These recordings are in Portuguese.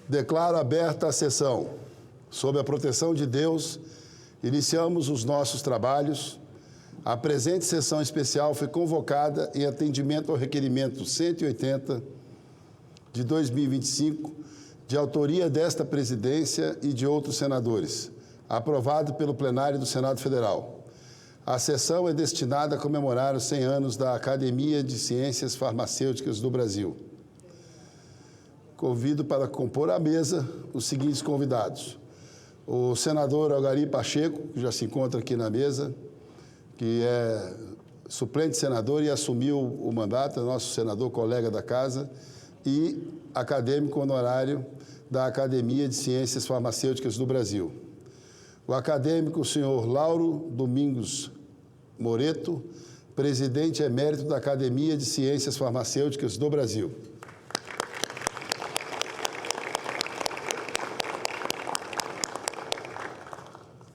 Declaro aberta a sessão. Sob a proteção de Deus, iniciamos os nossos trabalhos. A presente sessão especial foi convocada em atendimento ao requerimento 180 de 2025, de autoria desta presidência e de outros senadores, aprovado pelo plenário do Senado Federal. A sessão é destinada a comemorar os 100 anos da Academia de Ciências Farmacêuticas do Brasil. Convido para compor a mesa os seguintes convidados. O senador Algari Pacheco, que já se encontra aqui na mesa, que é suplente senador e assumiu o mandato, é nosso senador colega da casa, e acadêmico honorário da Academia de Ciências Farmacêuticas do Brasil. O acadêmico, o senhor Lauro Domingos Moreto, presidente emérito da Academia de Ciências Farmacêuticas do Brasil.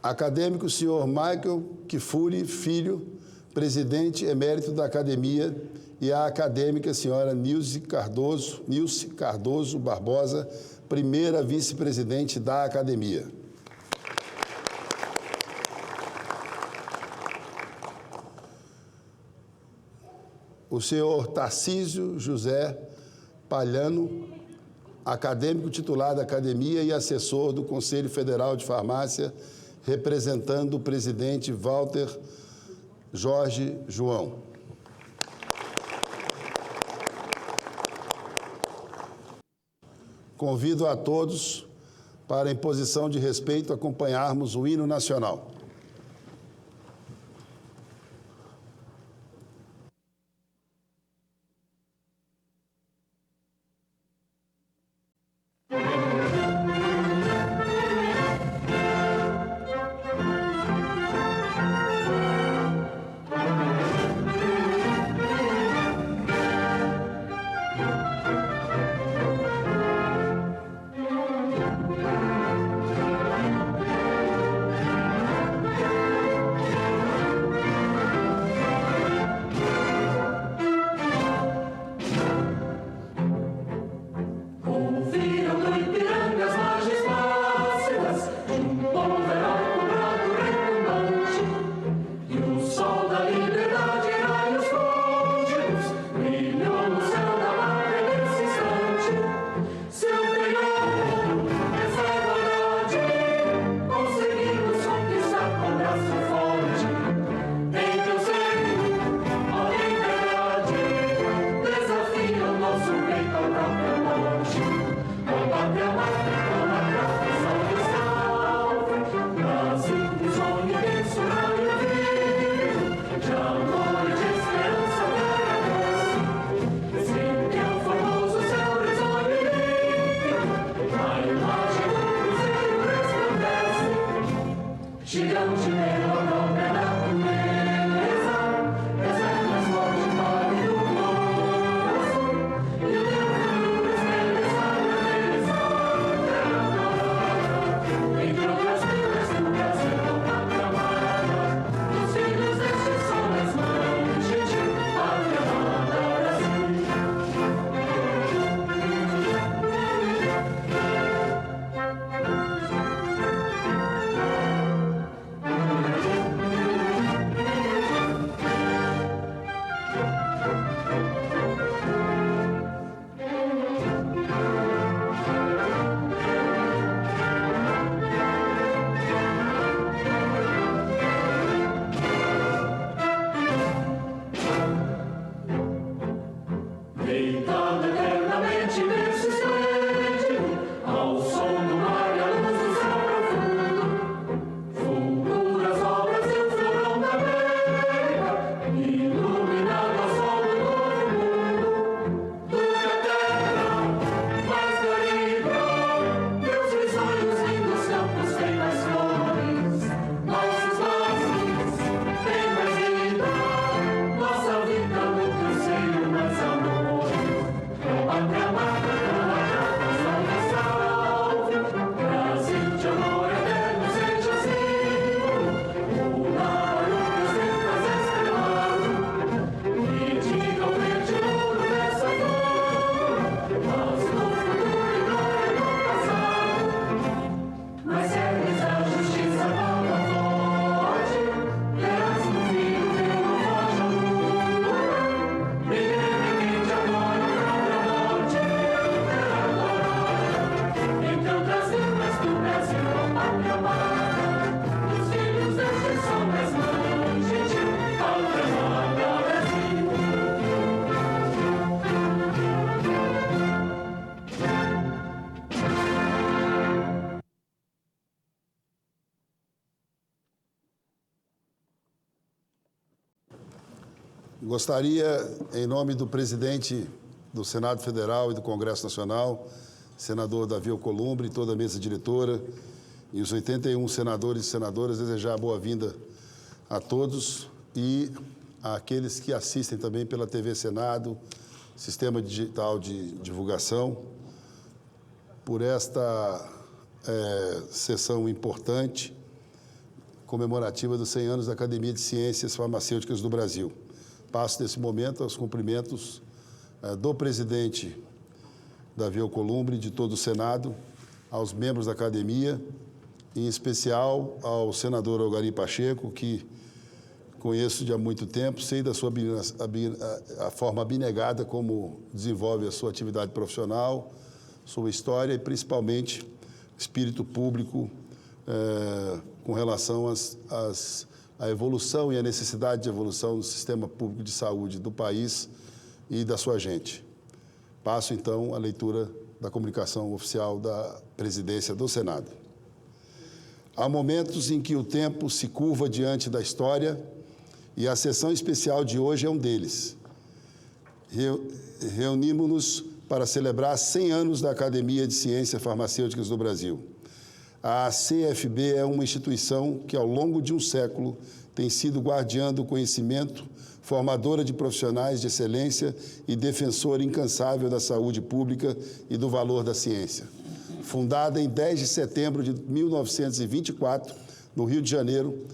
Acadêmico, senhor Michael Kifuri Filho, presidente emérito da Academia, e a acadêmica senhora Nilce Cardoso Barbosa, primeira vice-presidente da Academia. O senhor Tarcísio José Palhano, acadêmico titular da Academia e assessor do Conselho Federal de Farmácia, representando o presidente Walter Jorge João. Convido a todos para, em posição de respeito, acompanharmos o hino nacional. Gostaria, em nome do presidente do Senado Federal e do Congresso Nacional, senador Davi Alcolumbre, e toda a mesa diretora, e os 81 senadores e senadoras, desejar boa-vinda a todos e àqueles que assistem também pela TV Senado, Sistema Digital de Divulgação, por esta sessão importante, comemorativa dos 100 anos da Academia de Ciências Farmacêuticas do Brasil. Passo nesse momento aos cumprimentos do presidente Davi Alcolumbre, de todo o Senado, aos membros da Academia, em especial ao senador Algari Pacheco, que conheço de há muito tempo, sei da sua a forma abnegada como desenvolve a sua atividade profissional, sua história e, principalmente, espírito público com relação à evolução e à necessidade de evolução do sistema público de saúde do país e da sua gente. Passo, então, a leitura da comunicação oficial da presidência do Senado. Há momentos em que o tempo se curva diante da história e a sessão especial de hoje é um deles. Reunimos-nos para celebrar 100 anos da Academia de Ciências Farmacêuticas do Brasil. A CFB é uma instituição que, ao longo de um século, tem sido guardiã do conhecimento, formadora de profissionais de excelência e defensora incansável da saúde pública e do valor da ciência. Fundada em 10 de setembro de 1924, no Rio de Janeiro,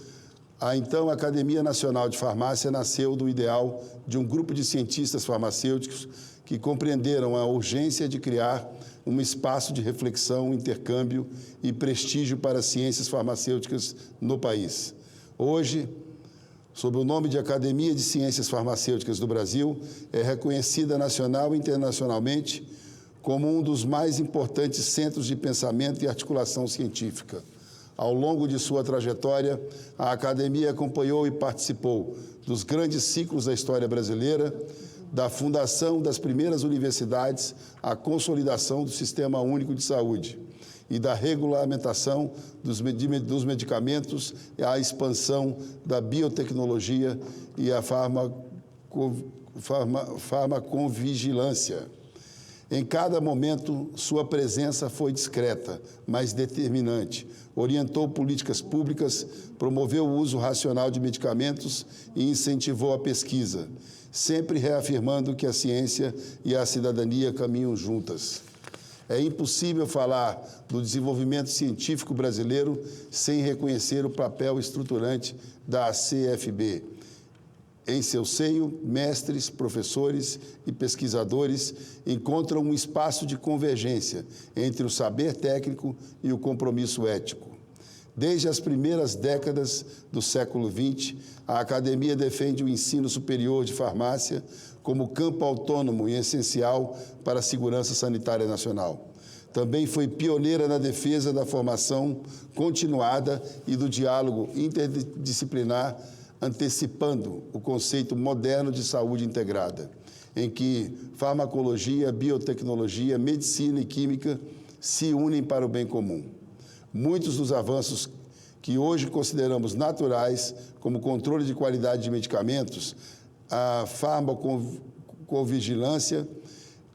a então Academia Nacional de Farmácia nasceu do ideal de um grupo de cientistas farmacêuticos que compreenderam a urgência de criar um espaço de reflexão, intercâmbio e prestígio para as ciências farmacêuticas no país. Hoje, sob o nome de Academia de Ciências Farmacêuticas do Brasil, é reconhecida nacional e internacionalmente como um dos mais importantes centros de pensamento e articulação científica. Ao longo de sua trajetória, a Academia acompanhou e participou dos grandes ciclos da história brasileira, da fundação das primeiras universidades, à consolidação do Sistema Único de Saúde e da regulamentação dos medicamentos, à expansão da biotecnologia e à farmacovigilância. Em cada momento, sua presença foi discreta, mas determinante. Orientou políticas públicas, promoveu o uso racional de medicamentos e incentivou a pesquisa, sempre reafirmando que a ciência e a cidadania caminham juntas. É impossível falar do desenvolvimento científico brasileiro sem reconhecer o papel estruturante da CFB. Em seu seio, mestres, professores e pesquisadores encontram um espaço de convergência entre o saber técnico e o compromisso ético. Desde as primeiras décadas do século XX, a Academia defende o ensino superior de farmácia como campo autônomo e essencial para a segurança sanitária nacional. Também foi pioneira na defesa da formação continuada e do diálogo interdisciplinar, antecipando o conceito moderno de saúde integrada, em que farmacologia, biotecnologia, medicina e química se unem para o bem comum. Muitos dos avanços que hoje consideramos naturais, como o controle de qualidade de medicamentos, a farmacovigilância,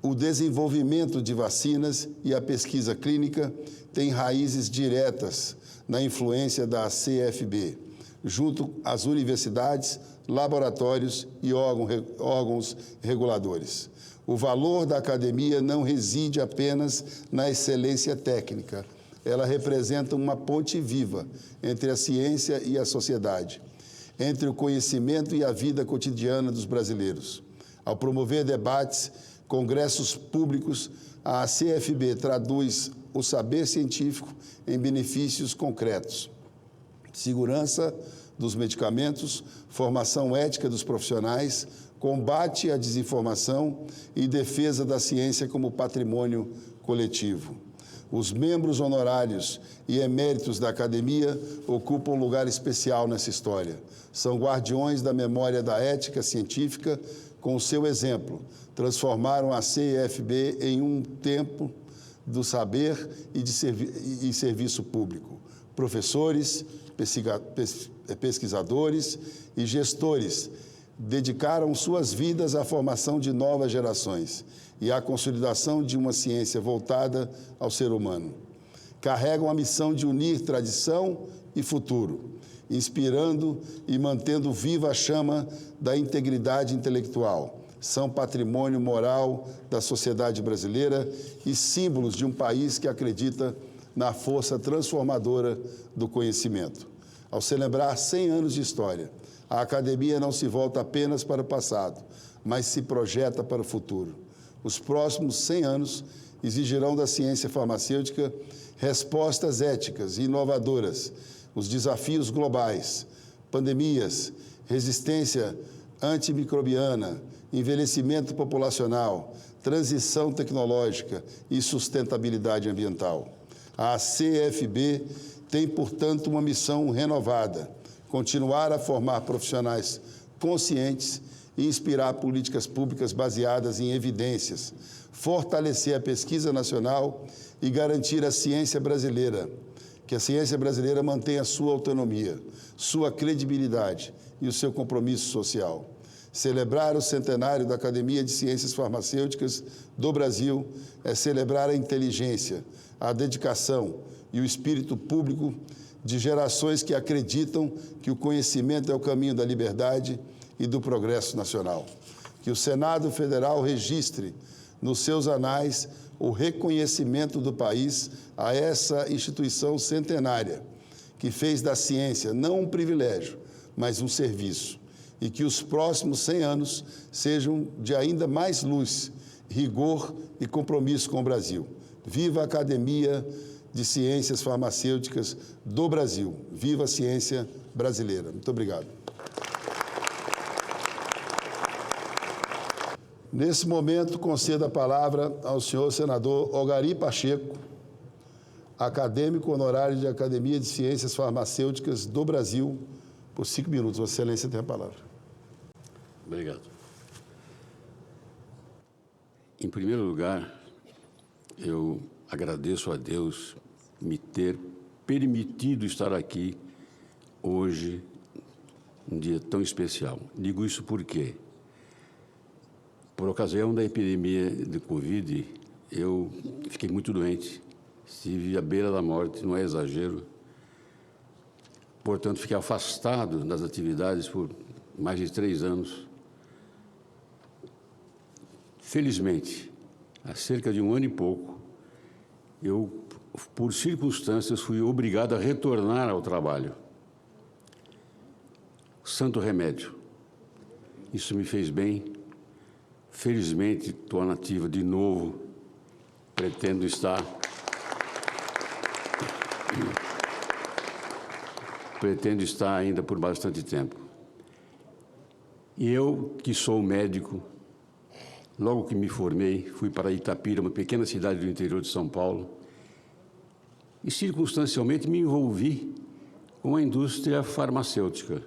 o desenvolvimento de vacinas e a pesquisa clínica, têm raízes diretas na influência da CFB, junto às universidades, laboratórios e órgãos reguladores. O valor da academia não reside apenas na excelência técnica. Ela representa uma ponte viva entre a ciência e a sociedade, entre o conhecimento e a vida cotidiana dos brasileiros. Ao promover debates, congressos públicos, a CFB traduz o saber científico em benefícios concretos. Segurança dos medicamentos, formação ética dos profissionais, combate à desinformação e defesa da ciência como patrimônio coletivo. Os membros honorários e eméritos da Academia ocupam um lugar especial nessa história. São guardiões da memória da ética científica. Com o seu exemplo, transformaram a CFB em um templo do saber e serviço público. Professores, pesquisadores e gestores dedicaram suas vidas à formação de novas gerações e à consolidação de uma ciência voltada ao ser humano. Carregam a missão de unir tradição e futuro, inspirando e mantendo viva a chama da integridade intelectual. São patrimônio moral da sociedade brasileira e símbolos de um país que acredita na força transformadora do conhecimento. Ao celebrar 100 anos de história, a academia não se volta apenas para o passado, mas se projeta para o futuro. Os próximos 100 anos exigirão da ciência farmacêutica respostas éticas e inovadoras, os desafios globais, pandemias, resistência antimicrobiana, envelhecimento populacional, transição tecnológica e sustentabilidade ambiental. A CFB tem, portanto, uma missão renovada: continuar a formar profissionais conscientes e inspirar políticas públicas baseadas em evidências, fortalecer a pesquisa nacional e garantir a ciência brasileira, que a ciência brasileira mantenha sua autonomia, sua credibilidade e o seu compromisso social. Celebrar o centenário da Academia de Ciências Farmacêuticas do Brasil é celebrar a inteligência, a dedicação e o espírito público de gerações que acreditam que o conhecimento é o caminho da liberdade e do progresso nacional. Que o Senado Federal registre nos seus anais o reconhecimento do país a essa instituição centenária, que fez da ciência não um privilégio, mas um serviço, e que os próximos 100 anos sejam de ainda mais luz, rigor e compromisso com o Brasil. Viva a Academia de Ciências Farmacêuticas do Brasil. Viva a ciência brasileira. Muito obrigado. Nesse momento, concedo a palavra ao senhor senador Ogari Pacheco, acadêmico honorário da Academia de Ciências Farmacêuticas do Brasil, por 5 minutos. Vossa Excelência tem a palavra. Obrigado. Em primeiro lugar, eu agradeço a Deus me ter permitido estar aqui hoje, um dia tão especial. Digo isso porque, por ocasião da epidemia de Covid, eu fiquei muito doente, estive à beira da morte, não é exagero. Portanto, fiquei afastado das atividades por mais de 3 anos. Felizmente, há cerca de 1 ano e pouco, eu, por circunstâncias, fui obrigado a retornar ao trabalho. Santo remédio. Isso me fez bem. Felizmente, estou na ativa de novo. Pretendo estar ainda por bastante tempo. E eu, que sou médico, logo que me formei, fui para Itapira, uma pequena cidade do interior de São Paulo, e circunstancialmente me envolvi com a indústria farmacêutica.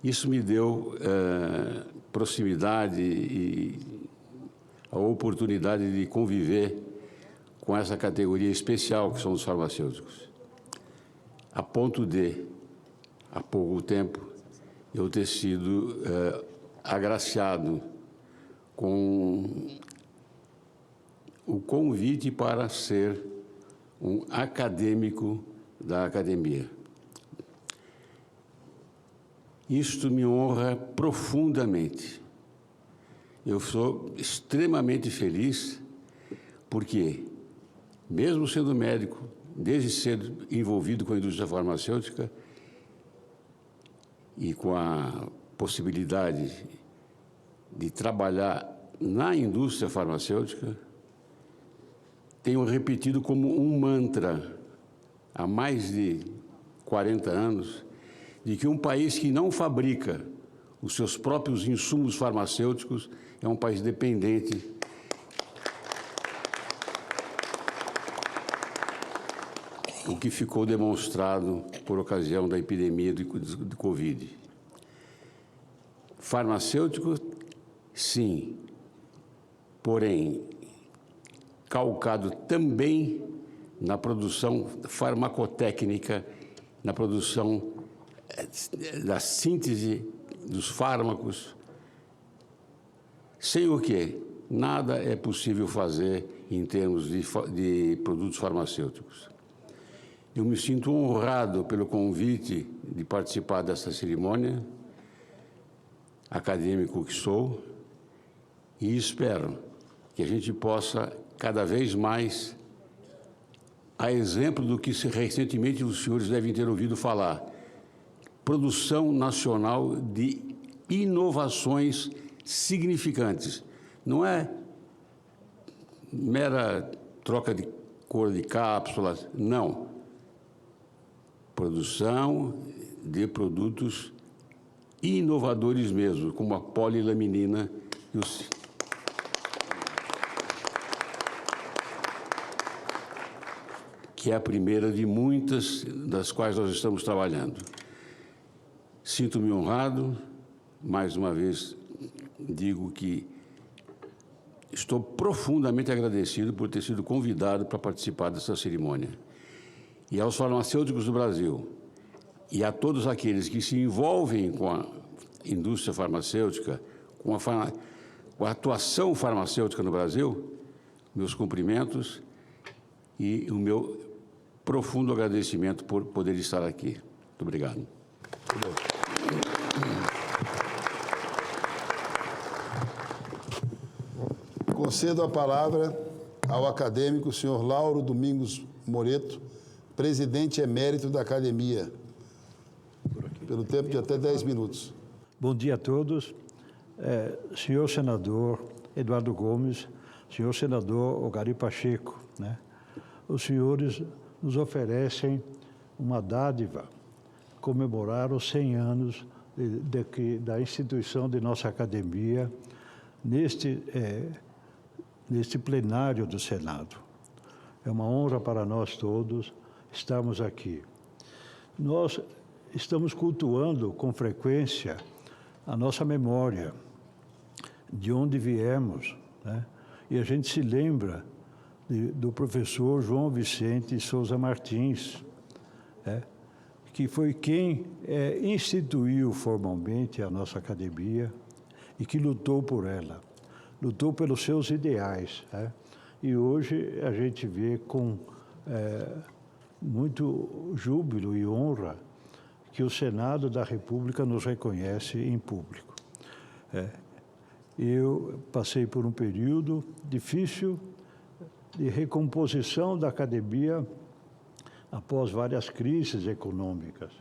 Isso me deu proximidade e a oportunidade de conviver com essa categoria especial que são os farmacêuticos. A ponto de, há pouco tempo, eu ter sido agraciado com o convite para ser um acadêmico da academia. Isto me honra profundamente. Eu sou extremamente feliz porque, mesmo sendo médico, desde cedo envolvido com a indústria farmacêutica e com a possibilidade de trabalhar na indústria farmacêutica, tenho repetido como um mantra há mais de 40 anos de que um país que não fabrica os seus próprios insumos farmacêuticos é um país dependente o que ficou demonstrado por ocasião da epidemia de Covid. Farmacêutico, sim, porém, calcado também na produção farmacotécnica, na produção da síntese dos fármacos, sem o quê? Nada é possível fazer em termos de produtos farmacêuticos. Eu me sinto honrado pelo convite de participar dessa cerimônia, acadêmico que sou, e espero que a gente possa, cada vez mais, a exemplo do que recentemente os senhores devem ter ouvido falar, produção nacional de inovações significantes. Não é mera troca de cor de cápsulas, não. Produção de produtos inovadores mesmo, como a polilaminina e os... que é a primeira de muitas das quais nós estamos trabalhando. Sinto-me honrado, mais uma vez digo que estou profundamente agradecido por ter sido convidado para participar dessa cerimônia. E aos farmacêuticos do Brasil, e a todos aqueles que se envolvem com a indústria farmacêutica, com a atuação farmacêutica no Brasil, meus cumprimentos e o meu profundo agradecimento por poder estar aqui. Muito obrigado. Concedo a palavra ao acadêmico senhor Lauro Domingos Moreto, presidente emérito da Academia, pelo tempo de até 10 minutos. Bom dia a todos. Senhor senador Eduardo Gomes, senhor senador Ogari Pacheco, né? Os senhores nos oferecem uma dádiva, comemorar os 100 anos da instituição de nossa academia neste plenário do Senado. É uma honra para nós todos estarmos aqui. Nós estamos cultuando com frequência a nossa memória, de onde viemos, né? E a gente se lembra do professor João Vicente Souza Martins, que foi quem instituiu formalmente a nossa academia e que lutou por ela, lutou pelos seus ideais. E hoje a gente vê com muito júbilo e honra que o Senado da República nos reconhece em público. Eu passei por um período difícil de recomposição da academia após várias crises econômicas.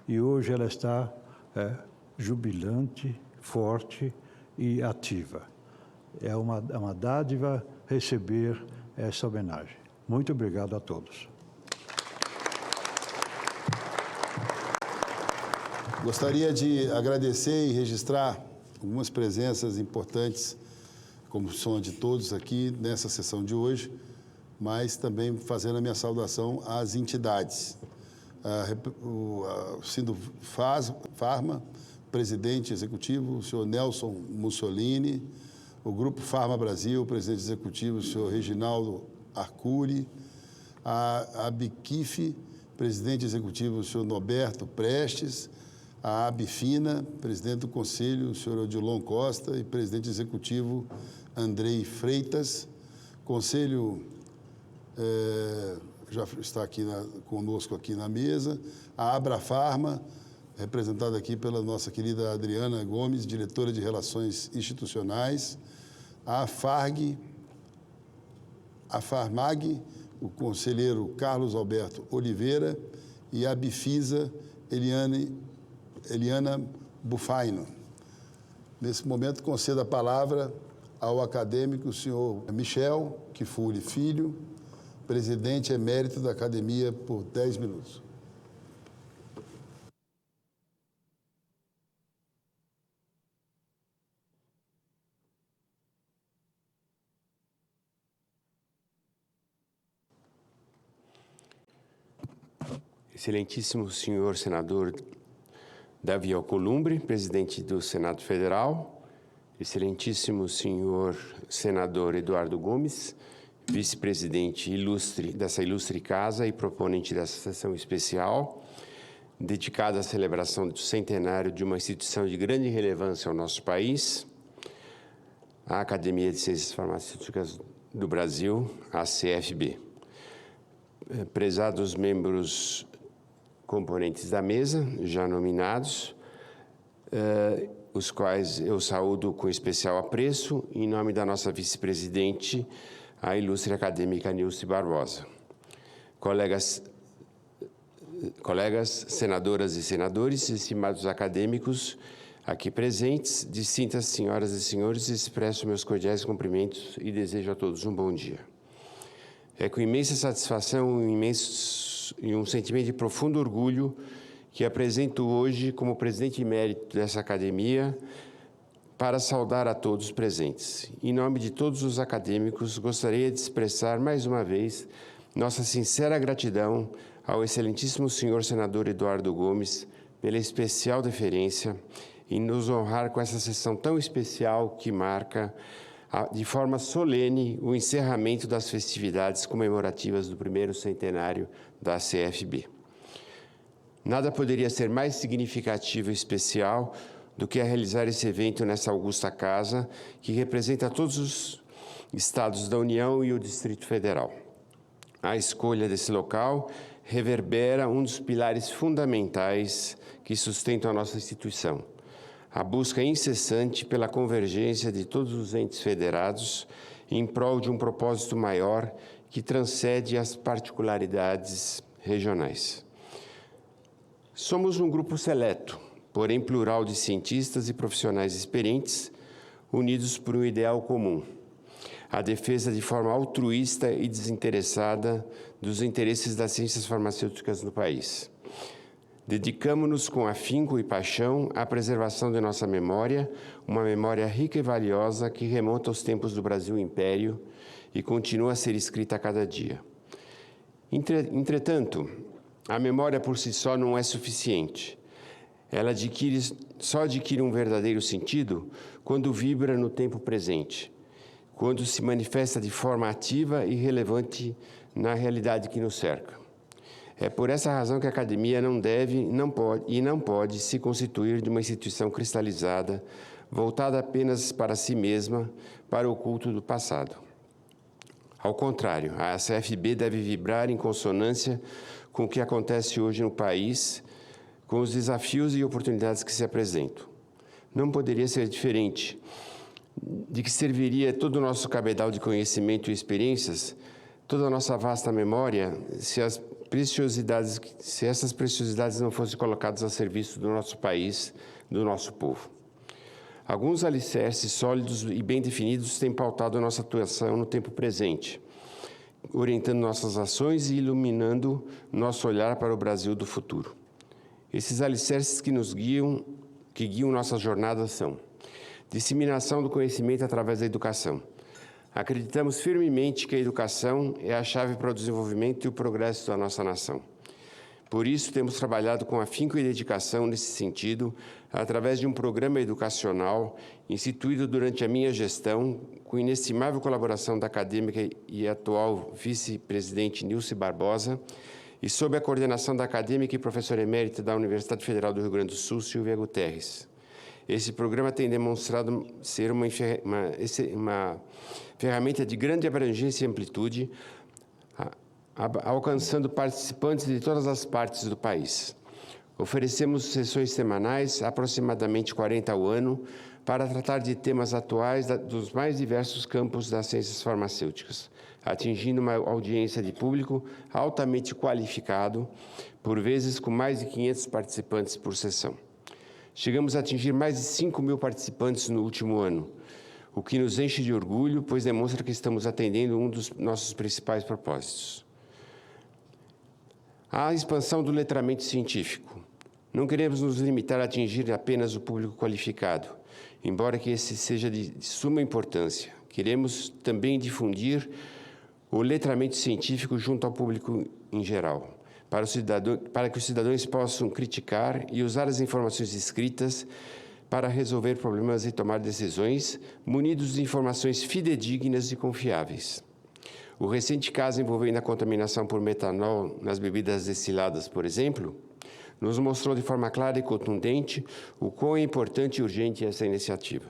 E hoje ela está jubilante, forte e ativa. É uma dádiva receber essa homenagem. Muito obrigado a todos. Gostaria de agradecer e registrar algumas presenças importantes, como são a de todos aqui nessa sessão de hoje, mas também fazendo a minha saudação às entidades. O Sindusfarma, presidente executivo, o senhor Nelson Mussolini, o Grupo Farma Brasil, presidente executivo, o senhor Reginaldo Arcuri, a Abquif, presidente executivo, o senhor Norberto Prestes, a Abfina, presidente do Conselho, o senhor Odilon Costa, e presidente executivo, Andrei Freitas. Conselho já está aqui conosco aqui na mesa. A Abrafarma, representada aqui pela nossa querida Adriana Gomes, diretora de Relações Institucionais. A Farmag, o conselheiro Carlos Alberto Oliveira, e a Bifisa, Eliana Bufaino. Nesse momento, concedo a palavra ao acadêmico, o senhor Michel Kifuri Filho, presidente emérito da Academia, por 10 minutos. Excelentíssimo senhor senador Davi Alcolumbre, presidente do Senado Federal, excelentíssimo senhor senador Eduardo Gomes, vice-presidente dessa ilustre casa e proponente dessa sessão especial, dedicada à celebração do centenário de uma instituição de grande relevância ao nosso país, a Academia de Ciências Farmacêuticas do Brasil, a CFB. Prezados membros componentes da mesa, já nominados, os quais eu saúdo com especial apreço, em nome da nossa vice-presidente, a ilustre acadêmica Nilce Barbosa. Colegas, senadoras e senadores, estimados acadêmicos aqui presentes, distintas senhoras e senhores, expresso meus cordiais cumprimentos e desejo a todos um bom dia. É com imensa satisfação e um sentimento de profundo orgulho que apresento hoje como presidente emérito dessa academia para saudar a todos presentes. Em nome de todos os acadêmicos, gostaria de expressar mais uma vez nossa sincera gratidão ao excelentíssimo senhor senador Eduardo Gomes pela especial deferência em nos honrar com essa sessão tão especial que marca de forma solene o encerramento das festividades comemorativas do primeiro centenário da CFB. Nada poderia ser mais significativo e especial do que realizar esse evento nessa augusta casa, que representa todos os estados da União e o Distrito Federal. A escolha desse local reverbera um dos pilares fundamentais que sustentam a nossa instituição: a busca incessante pela convergência de todos os entes federados em prol de um propósito maior que transcende as particularidades regionais. Somos um grupo seleto, porém plural, de cientistas e profissionais experientes, unidos por um ideal comum: a defesa de forma altruísta e desinteressada dos interesses das ciências farmacêuticas no país. Dedicamo-nos com afinco e paixão à preservação de nossa memória, uma memória rica e valiosa que remonta aos tempos do Brasil Império e continua a ser escrita a cada dia. Entretanto, a memória por si só não é suficiente. Ela só adquire um verdadeiro sentido quando vibra no tempo presente, quando se manifesta de forma ativa e relevante na realidade que nos cerca. É por essa razão que a academia não pode se constituir de uma instituição cristalizada, voltada apenas para si mesma, para o culto do passado. Ao contrário, a CFB deve vibrar em consonância com o que acontece hoje no país, com os desafios e oportunidades que se apresentam. Não poderia ser diferente. De que serviria todo o nosso cabedal de conhecimento e experiências, toda a nossa vasta memória, se essas preciosidades não fossem colocadas a serviço do nosso país, do nosso povo. Alguns alicerces sólidos e bem definidos têm pautado a nossa atuação no tempo presente, orientando nossas ações e iluminando nosso olhar para o Brasil do futuro. Esses alicerces que guiam nossa jornada são: disseminação do conhecimento através da educação. Acreditamos firmemente que a educação é a chave para o desenvolvimento e o progresso da nossa nação. Por isso, temos trabalhado com afinco e dedicação nesse sentido, através de um programa educacional instituído durante a minha gestão, com inestimável colaboração da acadêmica e atual vice-presidente Nilce Barbosa, e sob a coordenação da acadêmica e professora emérita da Universidade Federal do Rio Grande do Sul, Silvia Guterres. Esse programa tem demonstrado ser uma ferramenta de grande abrangência e amplitude, alcançando participantes de todas as partes do país. Oferecemos sessões semanais, aproximadamente 40 ao ano, para tratar de temas atuais dos mais diversos campos das ciências farmacêuticas, atingindo uma audiência de público altamente qualificado, por vezes com mais de 500 participantes por sessão. Chegamos a atingir mais de 5.000 participantes no último ano, o que nos enche de orgulho, pois demonstra que estamos atendendo um dos nossos principais propósitos. A expansão do letramento científico. Não queremos nos limitar a atingir apenas o público qualificado, embora que esse seja de suma importância. Queremos também difundir o letramento científico junto ao público em geral, para que os cidadãos possam criticar e usar as informações escritas para resolver problemas e tomar decisões, munidos de informações fidedignas e confiáveis. O recente caso envolvendo a contaminação por metanol nas bebidas destiladas, por exemplo, nos mostrou de forma clara e contundente o quão importante e urgente é essa iniciativa.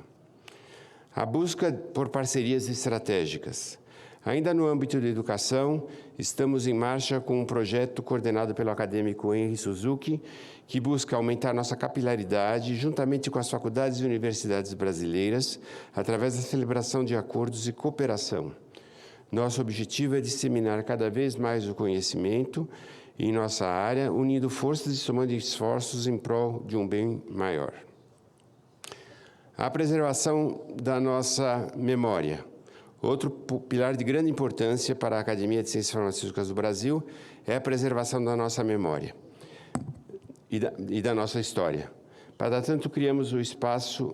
A busca por parcerias estratégicas. Ainda no âmbito da educação, estamos em marcha com um projeto coordenado pelo acadêmico Henry Suzuki, que busca aumentar nossa capilaridade, juntamente com as faculdades e universidades brasileiras, através da celebração de acordos e cooperação. Nosso objetivo é disseminar cada vez mais o conhecimento em nossa área, unindo forças e somando esforços em prol de um bem maior. A preservação da nossa memória. Outro pilar de grande importância para a Academia de Ciências Farmacêuticas do Brasil é a preservação da nossa memória e da nossa história. Para tanto, criamos o espaço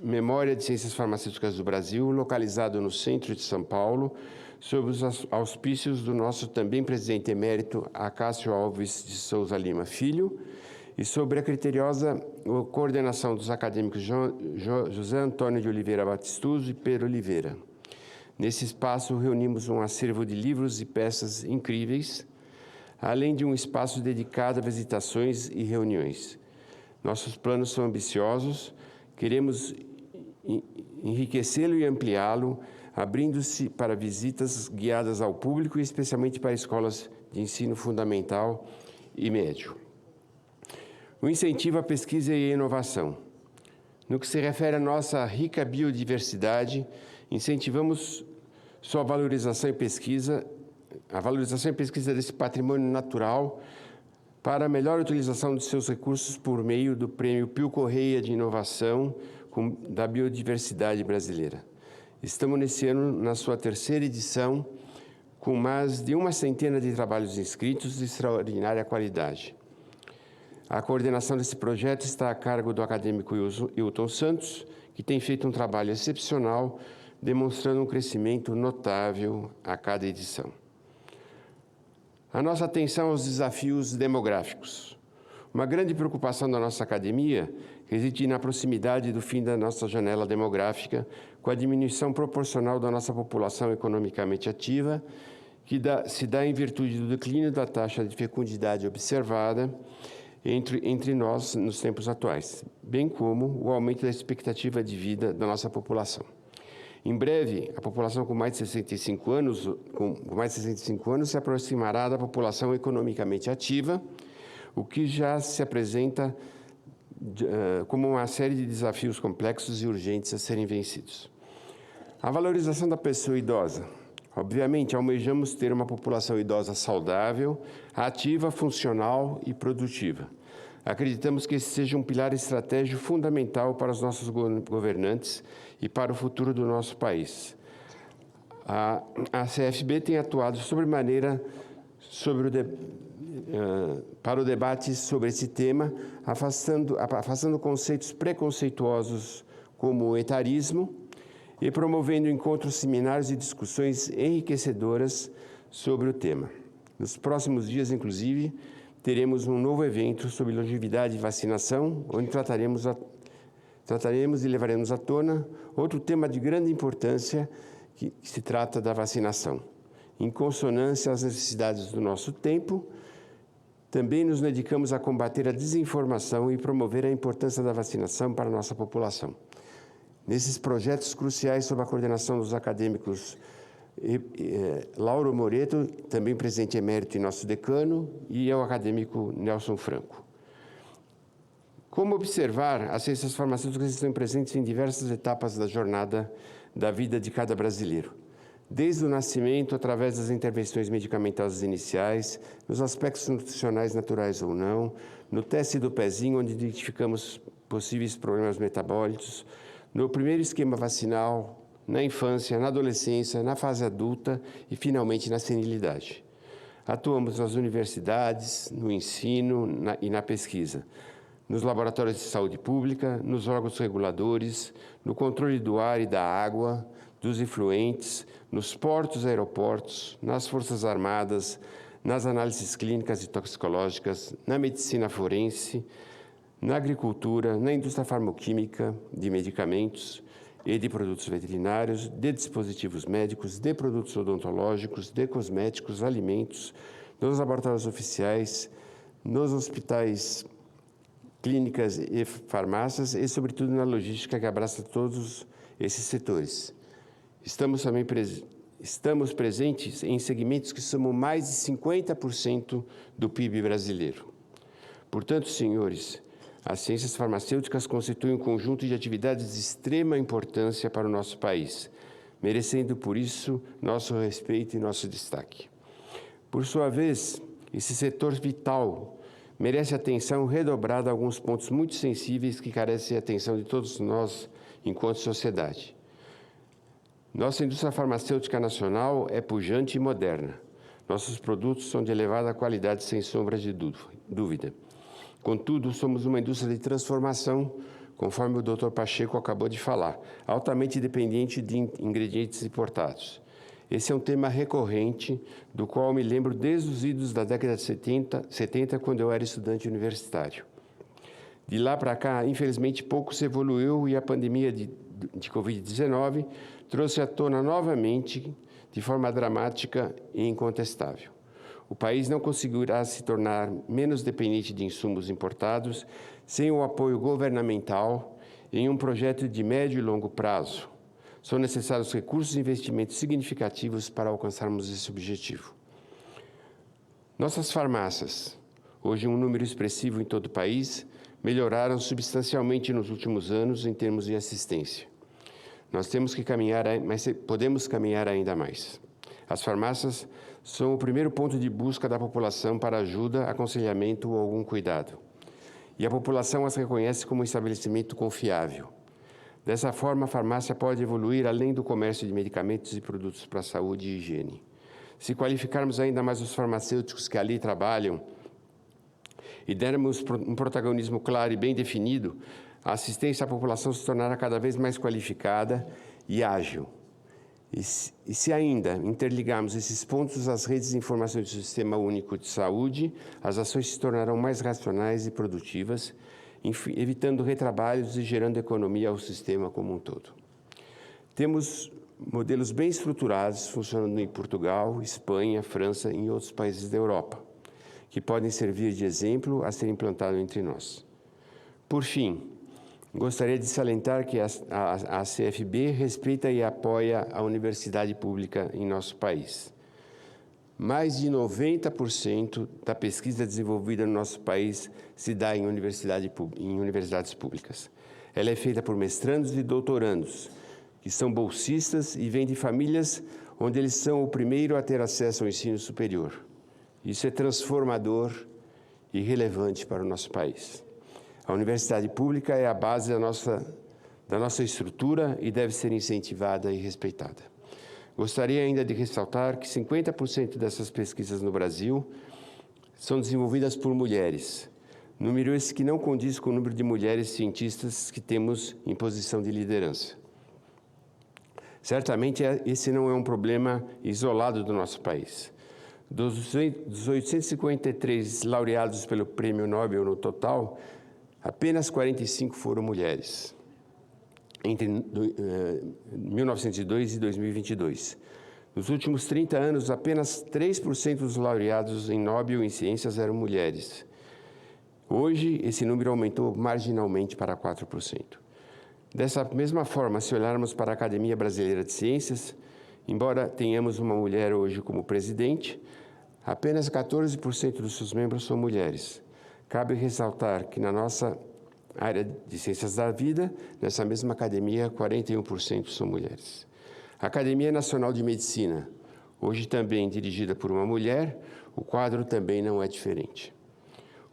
Memória de Ciências Farmacêuticas do Brasil, localizado no centro de São Paulo, sob os auspícios do nosso também presidente emérito, Acácio Alves de Souza Lima Filho, e sobre a criteriosa coordenação dos acadêmicos José Antônio de Oliveira Batistuso e Pedro Oliveira. Nesse espaço, reunimos um acervo de livros e peças incríveis, além de um espaço dedicado a visitações e reuniões. Nossos planos são ambiciosos, queremos enriquecê-lo e ampliá-lo, abrindo-se para visitas guiadas ao público e especialmente para escolas de ensino fundamental e médio. O incentivo à pesquisa e à inovação. No que se refere à nossa rica biodiversidade, incentivamos sua valorização e pesquisa, a valorização e pesquisa desse patrimônio natural para a melhor utilização de seus recursos por meio do Prêmio Pio Correia de Inovação da Biodiversidade Brasileira. Estamos nesse ano na sua terceira edição, com mais de 100 de trabalhos inscritos de extraordinária qualidade. A coordenação desse projeto está a cargo do acadêmico Hilton Santos, que tem feito um trabalho excepcional, demonstrando um crescimento notável a cada edição. A nossa atenção aos desafios demográficos. Uma grande preocupação da nossa academia reside na proximidade do fim da nossa janela demográfica, com a diminuição proporcional da nossa população economicamente ativa, que se dá em virtude do declínio da taxa de fecundidade observada entre nós nos tempos atuais, bem como o aumento da expectativa de vida da nossa população. Em breve, a população com mais de 65 anos se aproximará da população economicamente ativa, o que já se apresenta como uma série de desafios complexos e urgentes a serem vencidos. A valorização da pessoa idosa. Obviamente, almejamos ter uma população idosa saudável, ativa, funcional e produtiva. Acreditamos que esse seja um pilar estratégico fundamental para os nossos governantes e para o futuro do nosso país. A CFB tem atuado sobremaneira para o debate sobre esse tema, afastando conceitos preconceituosos como o etarismo e promovendo encontros, seminários e discussões enriquecedoras sobre o tema. Nos próximos dias, inclusive, teremos um novo evento sobre longevidade e vacinação, onde trataremos e levaremos à tona outro tema de grande importância que se trata da vacinação. Em consonância às necessidades do nosso tempo, também nos dedicamos a combater a desinformação e promover a importância da vacinação para a nossa população. Nesses projetos cruciais, sob a coordenação dos acadêmicos Lauro Moreto, também presidente emérito e nosso decano, e ao acadêmico Nelson Franco. Como observar, as ciências farmacêuticas estão presentes em diversas etapas da jornada da vida de cada brasileiro. Desde o nascimento, através das intervenções medicamentosas iniciais, nos aspectos nutricionais naturais ou não, no teste do pezinho, onde identificamos possíveis problemas metabólicos, no primeiro esquema vacinal, na infância, na adolescência, na fase adulta e, finalmente, na senilidade. Atuamos nas universidades, no ensino e na pesquisa, nos laboratórios de saúde pública, nos órgãos reguladores, no controle do ar e da água, dos efluentes, nos portos e aeroportos, nas Forças Armadas, nas análises clínicas e toxicológicas, na medicina forense, na agricultura, na indústria farmacêutica de medicamentos e de produtos veterinários, de dispositivos médicos, de produtos odontológicos, de cosméticos, alimentos, nos laboratórios oficiais, nos hospitais, clínicas e farmácias e, sobretudo, na logística que abraça todos esses setores. Estamos presentes em segmentos que somam mais de 50% do PIB brasileiro. Portanto, senhores, as ciências farmacêuticas constituem um conjunto de atividades de extrema importância para o nosso país, merecendo, por isso, nosso respeito e nosso destaque. Por sua vez, esse setor vital merece atenção redobrada a alguns pontos muito sensíveis que carecem de atenção de todos nós enquanto sociedade. Nossa indústria farmacêutica nacional é pujante e moderna. Nossos produtos são de elevada qualidade, sem sombra de dúvida. Contudo, somos uma indústria de transformação, conforme o Dr. Pacheco acabou de falar, altamente dependente de ingredientes importados. Esse é um tema recorrente, do qual me lembro desde os idos da década de 70, quando eu era estudante universitário. De lá para cá, infelizmente, pouco se evoluiu e a pandemia de Covid-19 trouxe à tona novamente, de forma dramática e incontestável. O país não conseguirá se tornar menos dependente de insumos importados sem o apoio governamental em um projeto de médio e longo prazo. São necessários recursos e investimentos significativos para alcançarmos esse objetivo. Nossas farmácias, hoje um número expressivo em todo o país, melhoraram substancialmente nos últimos anos em termos de assistência. Nós temos que caminhar, mas podemos caminhar ainda mais. As farmácias são o primeiro ponto de busca da população para ajuda, aconselhamento ou algum cuidado. E a população as reconhece como um estabelecimento confiável. Dessa forma, a farmácia pode evoluir além do comércio de medicamentos e produtos para a saúde e higiene. Se qualificarmos ainda mais os farmacêuticos que ali trabalham e dermos um protagonismo claro e bem definido, a assistência à população se tornará cada vez mais qualificada e ágil. E se ainda interligarmos esses pontos às redes de informação do Sistema Único de Saúde, as ações se tornarão mais racionais e produtivas, evitando retrabalhos e gerando economia ao sistema como um todo. Temos modelos bem estruturados funcionando em Portugal, Espanha, França e em outros países da Europa, que podem servir de exemplo a ser implantado entre nós. Por fim, gostaria de salientar que a CFB respeita e apoia a universidade pública em nosso país. Mais de 90% da pesquisa desenvolvida no nosso país se dá em universidades públicas. Ela é feita por mestrandos e doutorandos, que são bolsistas e vêm de famílias onde eles são o primeiro a ter acesso ao ensino superior. Isso é transformador e relevante para o nosso país. A universidade pública é a base da nossa estrutura e deve ser incentivada e respeitada. Gostaria ainda de ressaltar que 50% dessas pesquisas no Brasil são desenvolvidas por mulheres, número esse que não condiz com o número de mulheres cientistas que temos em posição de liderança. Certamente, esse não é um problema isolado do nosso país. Dos 853 laureados pelo Prêmio Nobel no total, apenas 45 foram mulheres, entre 1902 e 2022. Nos últimos 30 anos, apenas 3% dos laureados em Nobel em Ciências eram mulheres. Hoje, esse número aumentou marginalmente para 4%. Dessa mesma forma, se olharmos para a Academia Brasileira de Ciências, embora tenhamos uma mulher hoje como presidente, apenas 14% dos seus membros são mulheres. Cabe ressaltar que na nossa área de Ciências da Vida, nessa mesma academia, 41% são mulheres. A Academia Nacional de Medicina, hoje também dirigida por uma mulher, o quadro também não é diferente.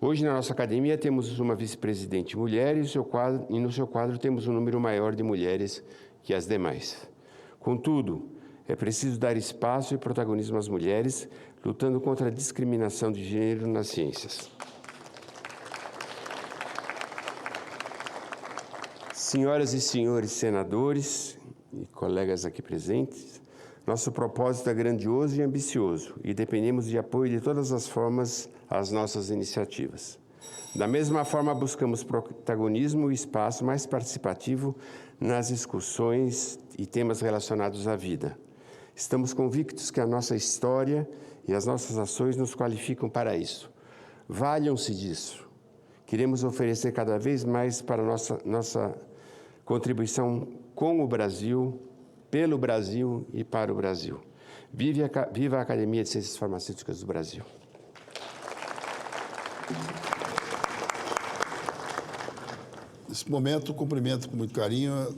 Hoje, na nossa academia, temos uma vice-presidente mulher e no seu quadro temos um número maior de mulheres que as demais. Contudo, é preciso dar espaço e protagonismo às mulheres, lutando contra a discriminação de gênero nas ciências. Senhoras e senhores senadores e colegas aqui presentes, nosso propósito é grandioso e ambicioso e dependemos de apoio de todas as formas às nossas iniciativas. Da mesma forma, buscamos protagonismo e espaço mais participativo nas discussões e temas relacionados à vida. Estamos convictos que a nossa história e as nossas ações nos qualificam para isso. Valham-se disso. Queremos oferecer cada vez mais para nossa contribuição com o Brasil, pelo Brasil e para o Brasil. Viva a Academia de Ciências Farmacêuticas do Brasil. Nesse momento, cumprimento com muito carinho a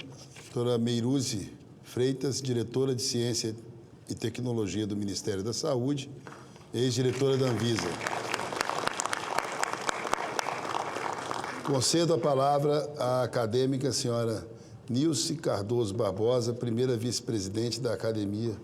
doutora Meiruzi Freitas, diretora de Ciência e Tecnologia do Ministério da Saúde, ex-diretora da Anvisa. Concedo a palavra à acadêmica senhora Nilce Cardoso Barbosa, primeira vice-presidente da Academia.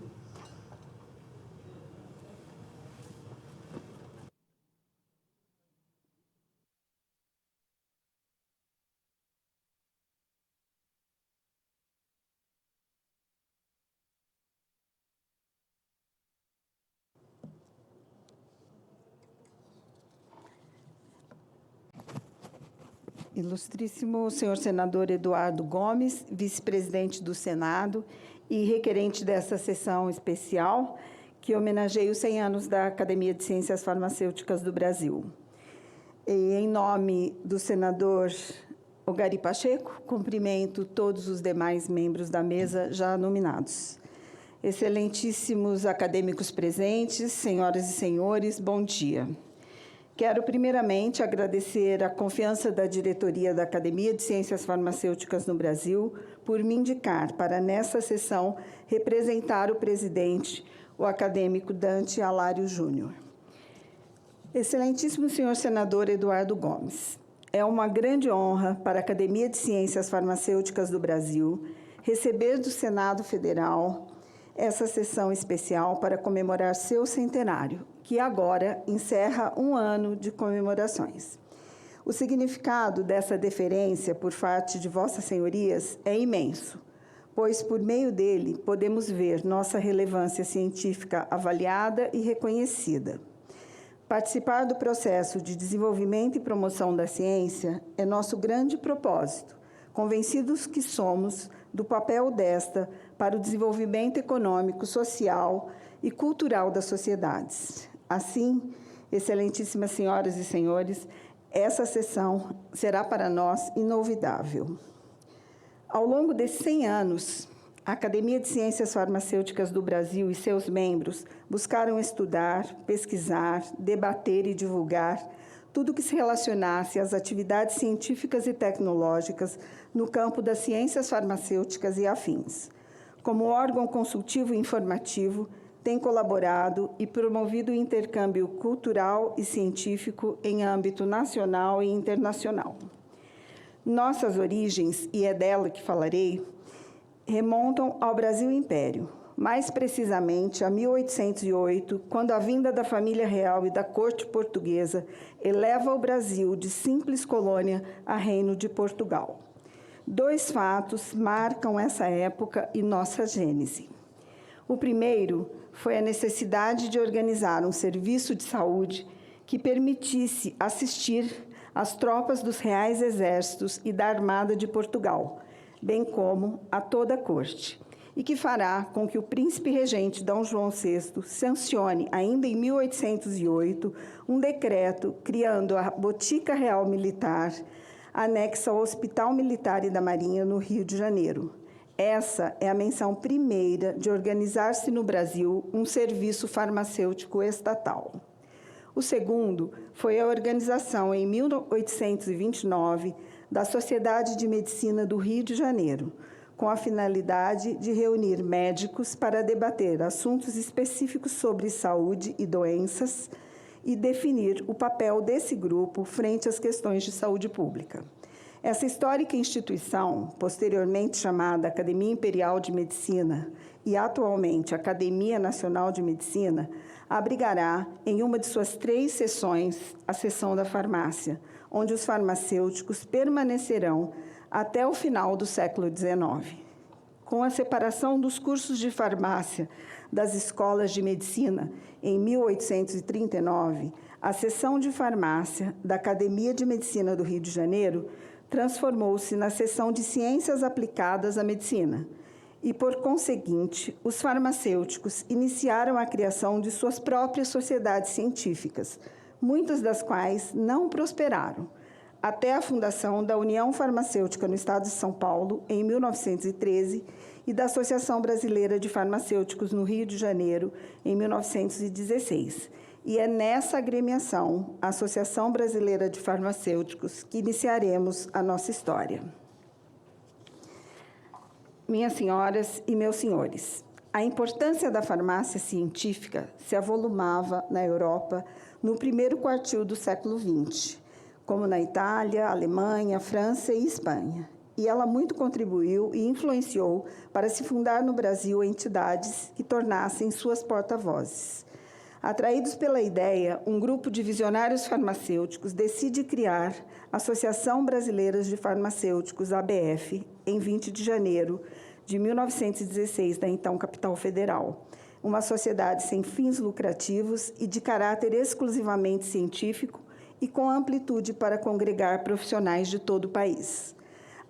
Ilustríssimo senhor senador Eduardo Gomes, vice-presidente do Senado e requerente desta sessão especial, que homenageia os 100 anos da Academia de Ciências Farmacêuticas do Brasil. E, em nome do senador Ogari Pacheco, cumprimento todos os demais membros da mesa já nominados. Excelentíssimos acadêmicos presentes, senhoras e senhores, bom dia. Quero, primeiramente, agradecer a confiança da diretoria da Academia de Ciências Farmacêuticas no Brasil por me indicar para, nessa sessão, representar o presidente, o acadêmico Dante Alário Júnior. Excelentíssimo senhor senador Eduardo Gomes, é uma grande honra para a Academia de Ciências Farmacêuticas do Brasil receber do Senado Federal essa sessão especial para comemorar seu centenário, que agora encerra um ano de comemorações. O significado dessa deferência por parte de Vossas Senhorias é imenso, pois, por meio dele, podemos ver nossa relevância científica avaliada e reconhecida. Participar do processo de desenvolvimento e promoção da ciência é nosso grande propósito, convencidos que somos do papel desta para o desenvolvimento econômico, social e cultural das sociedades. Assim, excelentíssimas senhoras e senhores, essa sessão será para nós inolvidável. Ao longo desses 100 anos, a Academia de Ciências Farmacêuticas do Brasil e seus membros buscaram estudar, pesquisar, debater e divulgar tudo que se relacionasse às atividades científicas e tecnológicas no campo das ciências farmacêuticas e afins. Como órgão consultivo e informativo, tem colaborado e promovido o intercâmbio cultural e científico em âmbito nacional e internacional. Nossas origens, e é dela que falarei, remontam ao Brasil Império, mais precisamente a 1808, quando a vinda da família real e da corte portuguesa eleva o Brasil de simples colônia a reino de Portugal. 2 fatos marcam essa época e nossa gênese. O primeiro foi a necessidade de organizar um serviço de saúde que permitisse assistir as tropas dos reais exércitos e da Armada de Portugal, bem como a toda a corte, e que fará com que o príncipe regente D. João VI sancione, ainda em 1808, um decreto criando a Botica Real Militar, anexa ao Hospital Militar e da Marinha, no Rio de Janeiro. Essa é a menção primeira de organizar-se no Brasil um serviço farmacêutico estatal. O segundo foi a organização, em 1829, da Sociedade de Medicina do Rio de Janeiro, com a finalidade de reunir médicos para debater assuntos específicos sobre saúde e doenças e definir o papel desse grupo frente às questões de saúde pública. Essa histórica instituição, posteriormente chamada Academia Imperial de Medicina e atualmente Academia Nacional de Medicina, abrigará em uma de suas 3 sessões a seção da farmácia, onde os farmacêuticos permanecerão até o final do século XIX. Com a separação dos cursos de farmácia das escolas de medicina em 1839, a seção de farmácia da Academia de Medicina do Rio de Janeiro transformou-se na seção de ciências aplicadas à medicina e, por conseguinte, os farmacêuticos iniciaram a criação de suas próprias sociedades científicas, muitas das quais não prosperaram, até a fundação da União Farmacêutica no Estado de São Paulo, em 1913, e da Associação Brasileira de Farmacêuticos no Rio de Janeiro, em 1916. E é nessa agremiação, a Associação Brasileira de Farmacêuticos, que iniciaremos a nossa história. Minhas senhoras e meus senhores, a importância da farmácia científica se avolumava na Europa no primeiro quartil do século XX, como na Itália, Alemanha, França e Espanha. E ela muito contribuiu e influenciou para se fundar no Brasil entidades que tornassem suas porta-vozes. Atraídos pela ideia, um grupo de visionários farmacêuticos decide criar a Associação Brasileira de Farmacêuticos, ABF, em 20 de janeiro de 1916, da então capital federal. Uma sociedade sem fins lucrativos e de caráter exclusivamente científico e com amplitude para congregar profissionais de todo o país.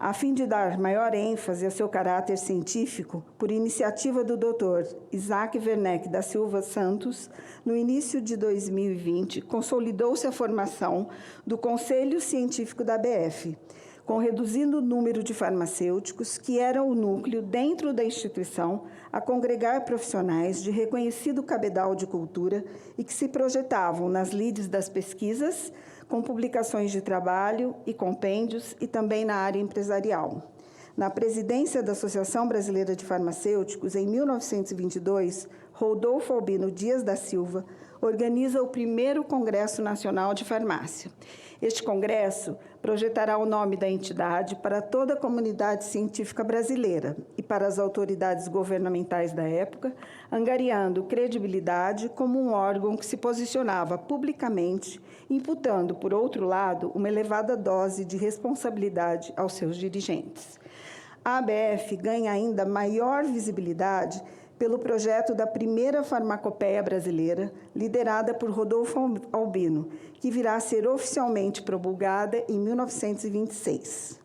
A fim de dar maior ênfase ao seu caráter científico, por iniciativa do Dr. Isaac Werneck da Silva Santos, no início de 2020, consolidou-se a formação do Conselho Científico da ABF, com reduzindo o número de farmacêuticos, que eram o núcleo dentro da instituição, a congregar profissionais de reconhecido cabedal de cultura e que se projetavam nas lides das pesquisas, com publicações de trabalho e compêndios e também na área empresarial. Na presidência da Associação Brasileira de Farmacêuticos, em 1922, Rodolfo Albino Dias da Silva organiza o primeiro Congresso Nacional de Farmácia. Este congresso projetará o nome da entidade para toda a comunidade científica brasileira e para as autoridades governamentais da época, angariando credibilidade como um órgão que se posicionava publicamente, imputando, por outro lado, uma elevada dose de responsabilidade aos seus dirigentes. A ABF ganha ainda maior visibilidade pelo projeto da primeira farmacopeia brasileira, liderada por Rodolfo Albino, que virá a ser oficialmente promulgada em 1926.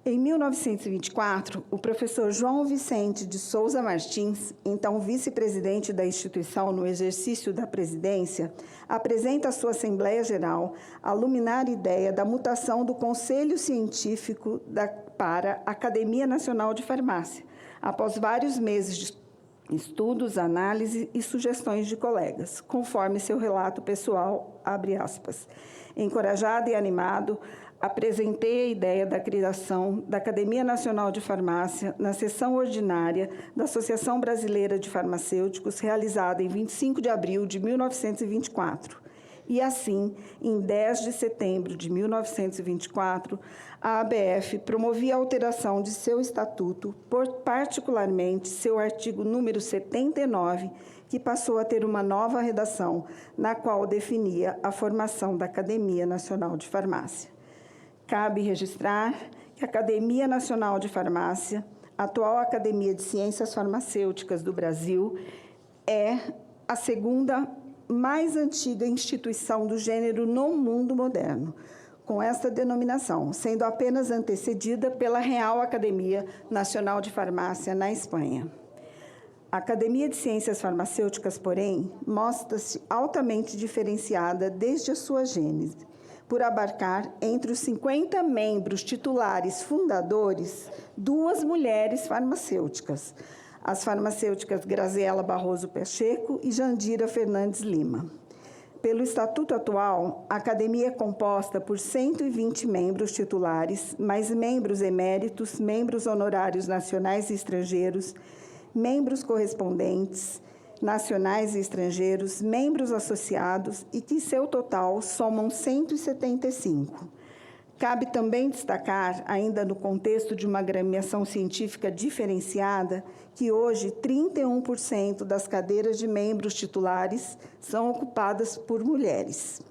Em 1924, o professor João Vicente de Souza Martins, então vice-presidente da instituição no exercício da presidência, apresenta à sua Assembleia Geral a luminar ideia da mutação do Conselho Científico para a Academia Nacional de Farmácia, após vários meses de estudos, análise e sugestões de colegas, conforme seu relato pessoal, abre aspas. Encorajado e animado, apresentei a ideia da criação da Academia Nacional de Farmácia na sessão ordinária da Associação Brasileira de Farmacêuticos, realizada em 25 de abril de 1924. E assim, em 10 de setembro de 1924, a ABF promovia a alteração de seu estatuto, particularmente seu artigo número 79, que passou a ter uma nova redação, na qual definia a formação da Academia Nacional de Farmácia. Cabe registrar que a Academia Nacional de Farmácia, atual Academia de Ciências Farmacêuticas do Brasil, é a segunda mais antiga instituição do gênero no mundo moderno, com esta denominação, sendo apenas antecedida pela Real Academia Nacional de Farmácia, na Espanha. A Academia de Ciências Farmacêuticas, porém, mostra-se altamente diferenciada desde a sua gênese, por abarcar entre os 50 membros titulares fundadores 2 mulheres farmacêuticas, as farmacêuticas Graziela Barroso Pacheco e Jandira Fernandes Lima. Pelo estatuto atual, a academia é composta por 120 membros titulares, mais membros eméritos, membros honorários nacionais e estrangeiros, membros correspondentes, nacionais e estrangeiros, membros associados e que, seu total, somam 175. Cabe também destacar, ainda no contexto de uma agremiação científica diferenciada, que hoje 31% das cadeiras de membros titulares são ocupadas por mulheres.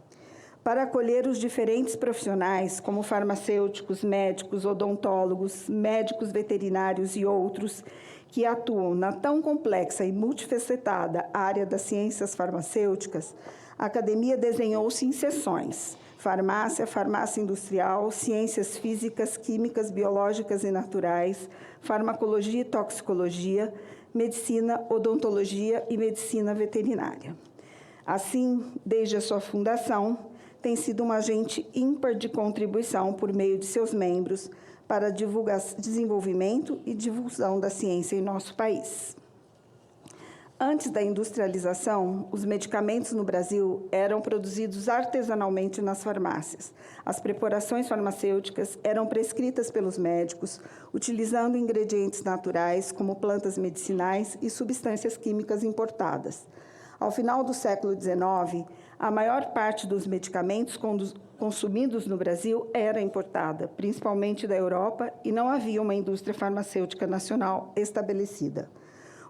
Para acolher os diferentes profissionais, como farmacêuticos, médicos, odontólogos, médicos veterinários e outros, que atuam na tão complexa e multifacetada área das ciências farmacêuticas, a academia desenhou-se em seções: farmácia, farmácia industrial, ciências físicas, químicas, biológicas e naturais, farmacologia e toxicologia, medicina, odontologia e medicina veterinária. Assim, desde a sua fundação, tem sido um agente ímpar de contribuição por meio de seus membros para desenvolvimento e difusão da ciência em nosso país. Antes da industrialização, os medicamentos no Brasil eram produzidos artesanalmente nas farmácias. As preparações farmacêuticas eram prescritas pelos médicos, utilizando ingredientes naturais, como plantas medicinais e substâncias químicas importadas. Ao final do século XIX, a maior parte dos medicamentos consumidos no Brasil era importada, principalmente da Europa, e não havia uma indústria farmacêutica nacional estabelecida.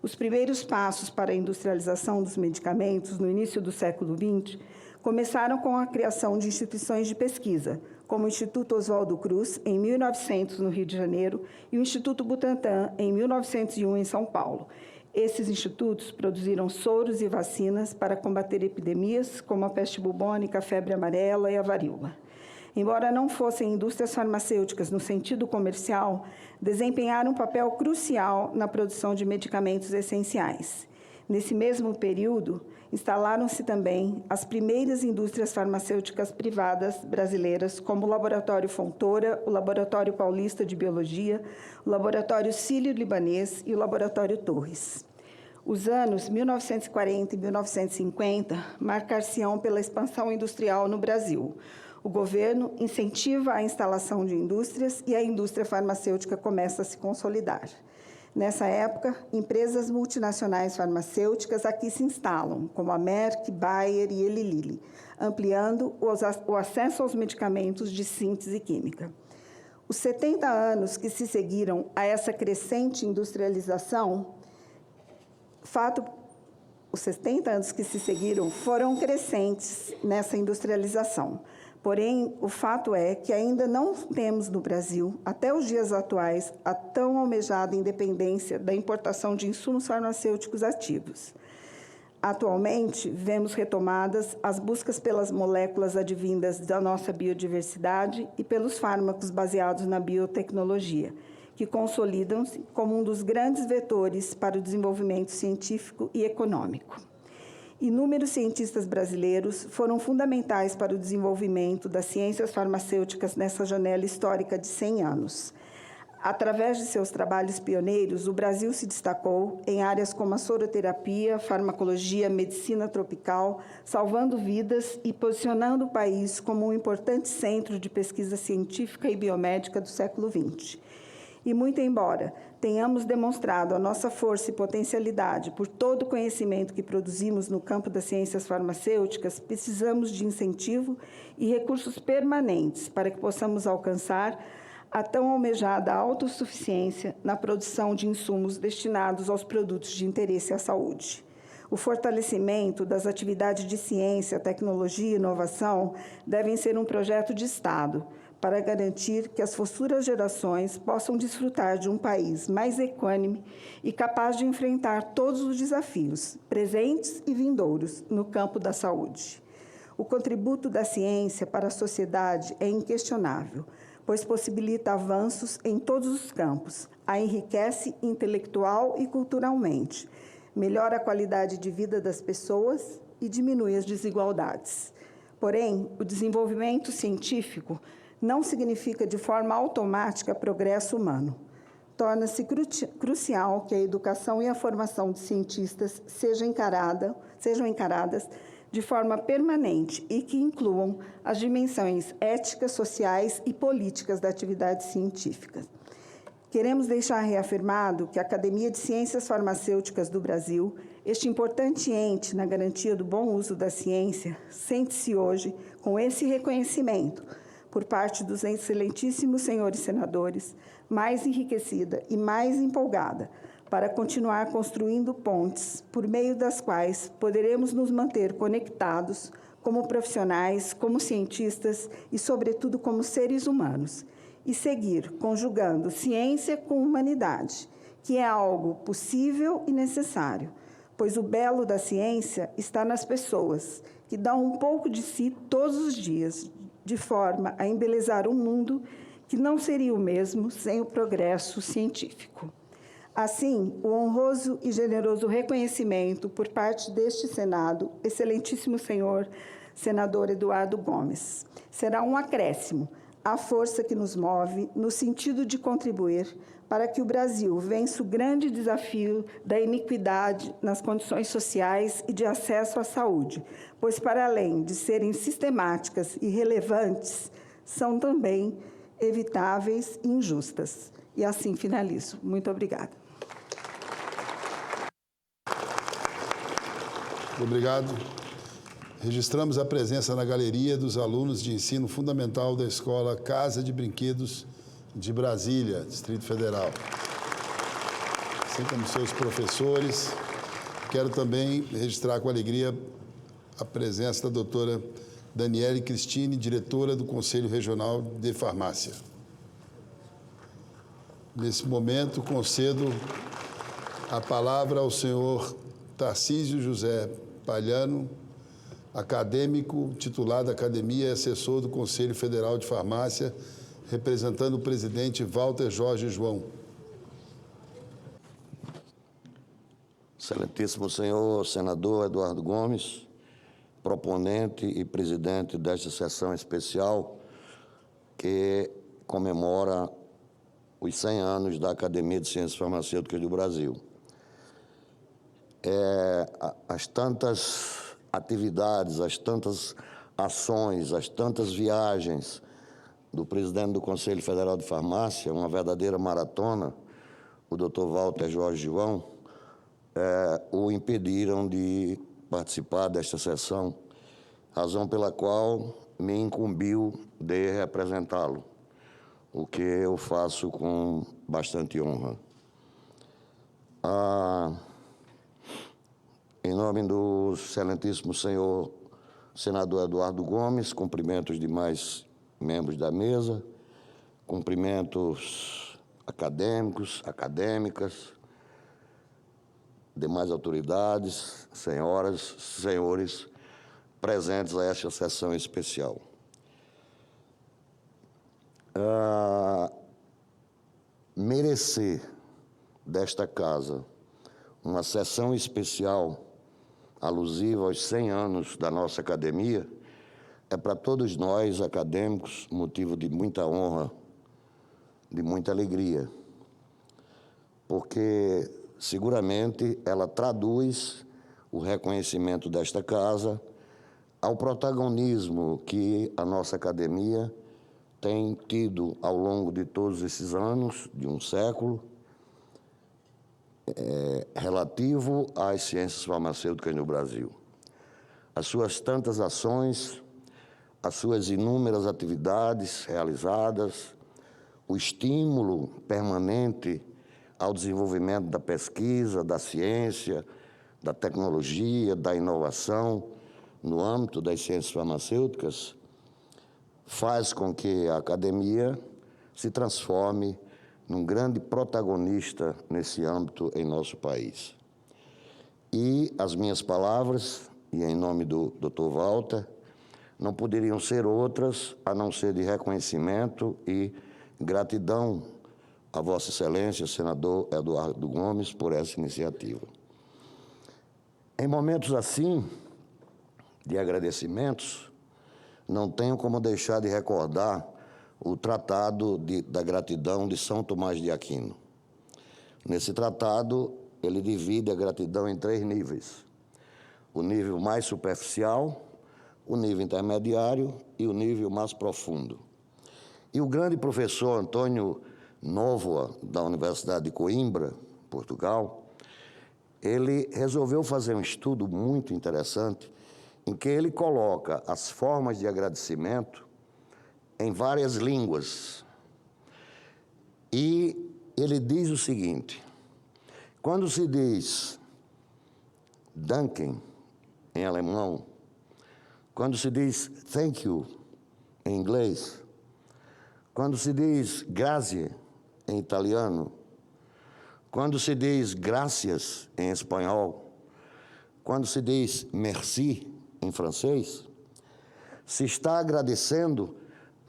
Os primeiros passos para a industrialização dos medicamentos, no início do século XX, começaram com a criação de instituições de pesquisa, como o Instituto Oswaldo Cruz, em 1900, no Rio de Janeiro, e o Instituto Butantan, em 1901, em São Paulo. Esses institutos produziram soros e vacinas para combater epidemias como a peste bubônica, a febre amarela e a varíola. Embora não fossem indústrias farmacêuticas no sentido comercial, desempenharam um papel crucial na produção de medicamentos essenciais. Nesse mesmo período, instalaram-se também as primeiras indústrias farmacêuticas privadas brasileiras, como o Laboratório Fontoura, o Laboratório Paulista de Biologia, o Laboratório Sírio-Libanês e o Laboratório Torres. Os anos 1940 e 1950 marcar-se-ão pela expansão industrial no Brasil. O governo incentiva a instalação de indústrias e a indústria farmacêutica começa a se consolidar. Nessa época, empresas multinacionais farmacêuticas aqui se instalam, como a Merck, Bayer e Eli Lilly, ampliando o acesso aos medicamentos de síntese química. Os 70 anos que se seguiram a essa crescente industrialização, os 70 anos que se seguiram foram crescentes nessa industrialização. Porém, o fato é que ainda não temos no Brasil, até os dias atuais, a tão almejada independência da importação de insumos farmacêuticos ativos. Atualmente, vemos retomadas as buscas pelas moléculas advindas da nossa biodiversidade e pelos fármacos baseados na biotecnologia, que consolidam-se como um dos grandes vetores para o desenvolvimento científico e econômico. Inúmeros cientistas brasileiros foram fundamentais para o desenvolvimento das ciências farmacêuticas nessa janela histórica de 100 anos. Através de seus trabalhos pioneiros, o Brasil se destacou em áreas como a soroterapia, farmacologia, medicina tropical, salvando vidas e posicionando o país como um importante centro de pesquisa científica e biomédica do século XX. E muito embora tenhamos demonstrado a nossa força e potencialidade por todo o conhecimento que produzimos no campo das ciências farmacêuticas, precisamos de incentivo e recursos permanentes para que possamos alcançar a tão almejada autossuficiência na produção de insumos destinados aos produtos de interesse à saúde. O fortalecimento das atividades de ciência, tecnologia e inovação devem ser um projeto de Estado, para garantir que as futuras gerações possam desfrutar de um país mais equânime e capaz de enfrentar todos os desafios, presentes e vindouros, no campo da saúde. O contributo da ciência para a sociedade é inquestionável, pois possibilita avanços em todos os campos, a enriquece intelectual e culturalmente, melhora a qualidade de vida das pessoas e diminui as desigualdades. Porém, o desenvolvimento científico não significa de forma automática progresso humano. Torna-se crucial que a educação e a formação de cientistas sejam encaradas de forma permanente e que incluam as dimensões éticas, sociais e políticas da atividade científica. Queremos deixar reafirmado que a Academia de Ciências Farmacêuticas do Brasil, este importante ente na garantia do bom uso da ciência, sente-se hoje com esse reconhecimento por parte dos excelentíssimos senhores senadores, mais enriquecida e mais empolgada para continuar construindo pontes por meio das quais poderemos nos manter conectados como profissionais, como cientistas e, sobretudo, como seres humanos, e seguir conjugando ciência com humanidade, que é algo possível e necessário, pois o belo da ciência está nas pessoas, que dão um pouco de si todos os dias, de forma a embelezar um mundo que não seria o mesmo sem o progresso científico. Assim, o honroso e generoso reconhecimento por parte deste Senado, excelentíssimo senhor senador Eduardo Gomes, será um acréscimo à força que nos move no sentido de contribuir para que o Brasil vença o grande desafio da iniquidade nas condições sociais e de acesso à saúde, pois, para além de serem sistemáticas e relevantes, são também evitáveis e injustas. E assim finalizo. Muito obrigada. Obrigado. Registramos a presença na galeria dos alunos de ensino fundamental da Escola Casa de Brinquedos de Brasília, Distrito Federal. Assim como seus professores, quero também registrar com alegria a presença da doutora Daniele Cristine, diretora do Conselho Regional de Farmácia. Nesse momento, concedo a palavra ao senhor Tarcísio José Palhano, acadêmico, titular da Academia e assessor do Conselho Federal de Farmácia, representando o presidente Walter Jorge João. Excelentíssimo senhor senador Eduardo Gomes, proponente e presidente desta sessão especial que comemora os 100 anos da Academia de Ciências Farmacêuticas do Brasil. As tantas atividades, as tantas ações, as tantas viagens do presidente do Conselho Federal de Farmácia, uma verdadeira maratona, o Dr. Walter Jorge João, o impediram de participar desta sessão, razão pela qual me incumbiu de representá-lo, o que eu faço com bastante honra. Em nome do excelentíssimo senhor senador Eduardo Gomes, cumprimento os demais membros da mesa, cumprimentos acadêmicos, acadêmicas, demais autoridades, senhoras, senhores, presentes a esta sessão especial. Merecer desta casa uma sessão especial alusiva aos 100 anos da nossa academia é para todos nós, acadêmicos, motivo de muita honra, de muita alegria, porque seguramente ela traduz o reconhecimento desta casa ao protagonismo que a nossa academia tem tido ao longo de todos esses anos, de um século, relativo às ciências farmacêuticas no Brasil. As suas tantas ações, as suas inúmeras atividades realizadas, o estímulo permanente ao desenvolvimento da pesquisa, da ciência, da tecnologia, da inovação no âmbito das ciências farmacêuticas, faz com que a academia se transforme num grande protagonista nesse âmbito em nosso país. E as minhas palavras, e em nome do Dr. Walter, não poderiam ser outras a não ser de reconhecimento e gratidão a Vossa Excelência, senador Eduardo Gomes, por essa iniciativa. Em momentos assim, de agradecimentos, não tenho como deixar de recordar o Tratado da Gratidão de São Tomás de Aquino. Nesse tratado, ele divide a gratidão em 3 níveis: o nível mais superficial, o nível intermediário e o nível mais profundo. E o grande professor Antônio Novoa, da Universidade de Coimbra, Portugal, ele resolveu fazer um estudo muito interessante em que ele coloca as formas de agradecimento em várias línguas. E ele diz o seguinte: quando se diz danken em alemão, quando se diz thank you em inglês, quando se diz grazie em italiano, quando se diz gracias em espanhol, quando se diz merci em francês, se está agradecendo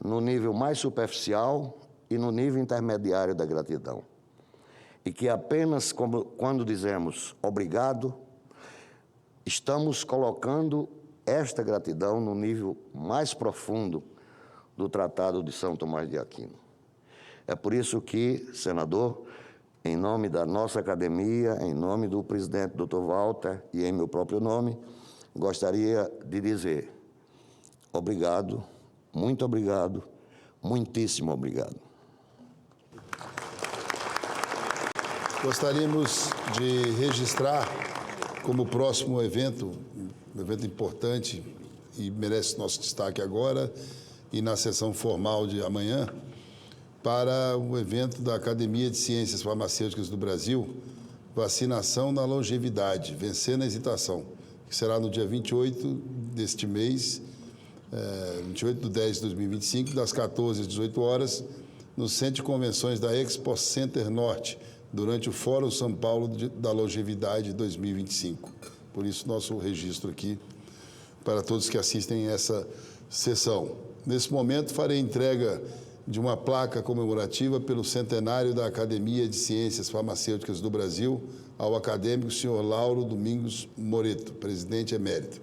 no nível mais superficial e no nível intermediário da gratidão. e que apenas quando dizemos obrigado, estamos colocando esta gratidão no nível mais profundo do Tratado de São Tomás de Aquino. É por isso que, senador, em nome da nossa academia, em nome do presidente Dr. Walter e em meu próprio nome, gostaria de dizer obrigado, muito obrigado, muitíssimo obrigado. Gostaríamos de registrar como próximo evento, um evento importante e merece nosso destaque agora e na sessão formal de amanhã, para o evento da Academia de Ciências Farmacêuticas do Brasil, Vacinação na Longevidade, Vencendo a Hesitação, que será no dia 28 deste mês, 28/10/2025, das 14 às 18 horas, no Centro de Convenções da Expo Center Norte, durante o Fórum São Paulo da Longevidade 2025. Por isso, nosso registro aqui para todos que assistem essa sessão. Nesse momento, farei entrega de uma placa comemorativa pelo centenário da Academia de Ciências Farmacêuticas do Brasil ao acadêmico senhor Lauro Domingos Moreto, presidente emérito.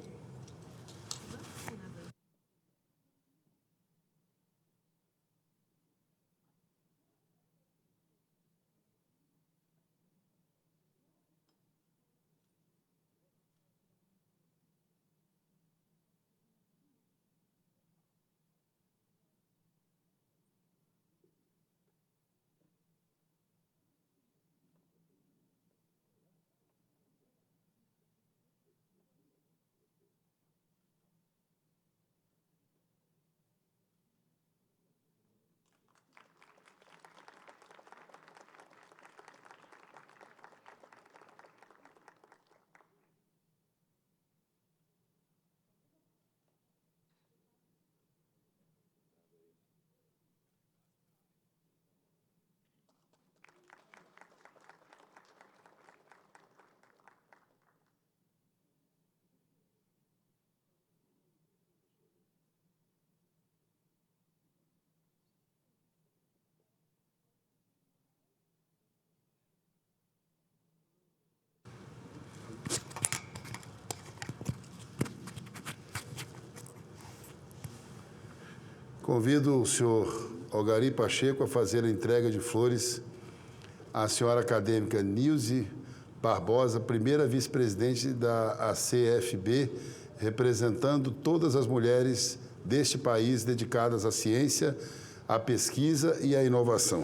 Convido o senhor Algari Pacheco a fazer a entrega de flores à senhora acadêmica Nilze Barbosa, primeira vice-presidente da ACFB, representando todas as mulheres deste país dedicadas à ciência, à pesquisa e à inovação.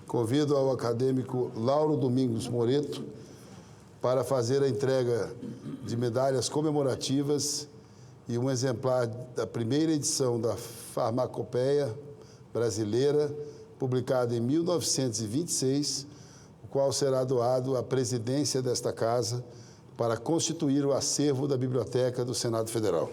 Convido ao acadêmico Lauro Domingos Moreto para fazer a entrega de medalhas comemorativas e um exemplar da primeira edição da Farmacopeia Brasileira, publicada em 1926, o qual será doado à presidência desta casa para constituir o acervo da Biblioteca do Senado Federal.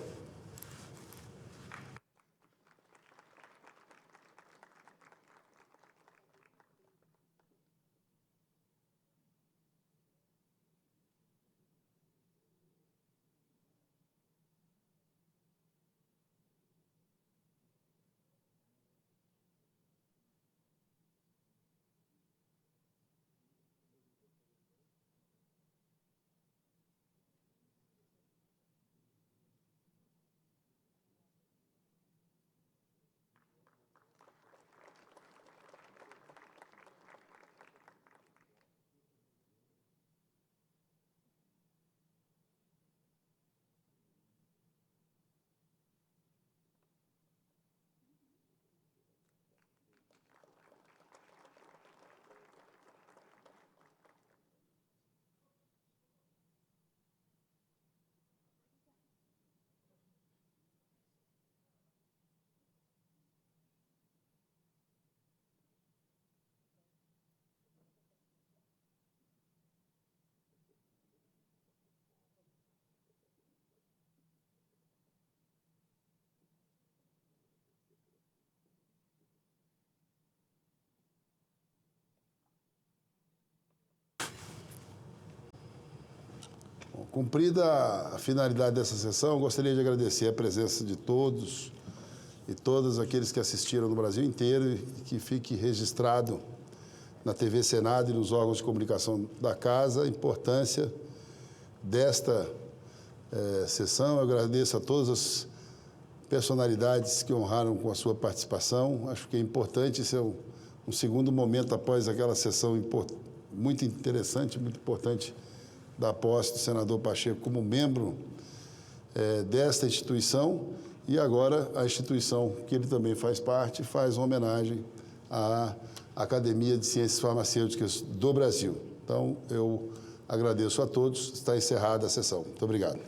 Cumprida a finalidade dessa sessão, eu gostaria de agradecer a presença de todos e todas aqueles que assistiram no Brasil inteiro e que fique registrado na TV Senado e nos órgãos de comunicação da Casa a importância desta sessão. Eu agradeço a todas as personalidades que honraram com a sua participação. Acho que é importante, esse é um segundo momento após aquela sessão muito interessante, muito importante da posse do senador Pacheco como membro desta instituição, e agora a instituição que ele também faz parte faz uma homenagem à Academia de Ciências Farmacêuticas do Brasil. Então, eu agradeço a todos. Está encerrada a sessão. Muito obrigado.